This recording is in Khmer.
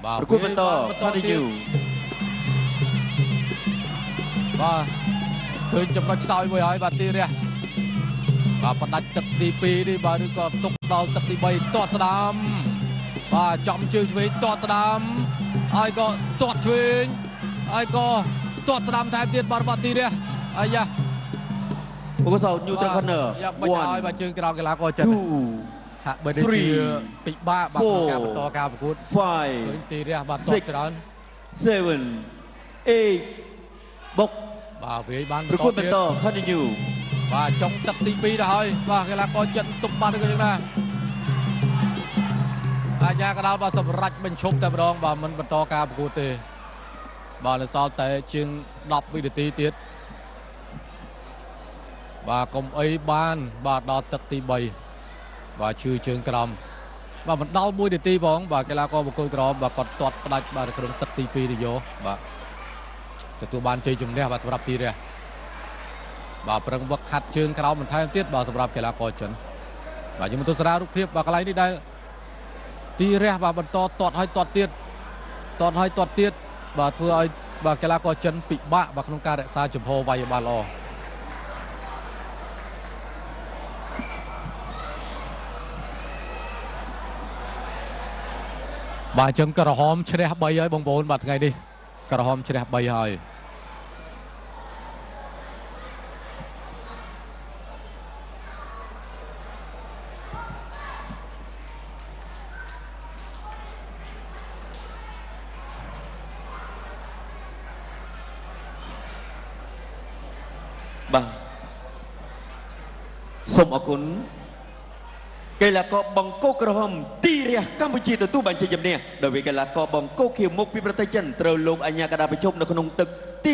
ប្រគួតបន្តcontinue បាទឃើញចំណុចខ្សោយមួយហើយបាទទីរះបាទបដាច់ទឹកទី2នេះបាទឬក៏ទុកដល់ទឹកទី3ទាត់ស្ដាំបាទចំជើងឆ្វេងទាត់ស្ដាំហើយក៏ទាត់ឆ្វេងហើយក៏ទាត់ស្ដាំថែមទៀតបាទរបស់ទីរះអាយ៉ាប្រគួតសោ neutral corner យ៉ាបាច់ឲ្យបាទជើងក្រោមកីឡាករចិនហាក់បីដូចជាពិបាកបាទក្នុងការបន្តការប្រកួតឃើញទីរះបាទទាត់ច្រើន 7 8បុកបាទវាយបាន ប្រគួតបន្ត continue បាទចុងទឹកទី2ទៅហើយបាទកីឡាករចិនទប់បានឬក៏យ៉ាងណាអាញាកដាលបាទសម្រាប់បញ្ឈប់តែម្ដងបាទមិនបន្តការប្រកួតទេបាទនៅសល់តែជាង10វិនាទីទៀតបាទកុំអីបានបាទដល់ទឹកទី3បាទជឿជើងក្រំបាទមិនដល់1នាទីផងបាទកីឡាករបង្គោលក្រមបាទគាត់ទាត់ផ្ដាច់បាទក្នុងទឹកទី2ទៅយកបាទទទួលបានជ័យជំនះបាទសម្រាប់ទីរះបាទប្រឹងវឹកខាត់ជើងក្រោមបន្ថែមទៀតបាទសម្រាប់កីឡាករចិនបាទយើងមកទស្សនារូបភាពបាទកន្លែងនេះដែលទីរះបាទបន្តទាត់ហើយទាត់ទៀតបាទធ្វើឲ្យបាទកីឡាករចិនពិបាកបាទក្នុងការរក្សាចំហវាយបានល្អបាទអញ្ចឹងក្រហមឈ្នះ3ហើយបងប្អូនបាទថ្ងៃនេះក្រហមឈ្នះ3ហើយបាទសូមអរគុណកីឡាករបង្គោលក្រហមទីរះកម្ពុជាទទួលបានជ័យជំនះដោយវាកីឡាករបង្គោលខៀវមុខពីប្រទេសចិនត្រូវលោកអញ្ញាកដាប្រជុំនៅក្នុងទឹក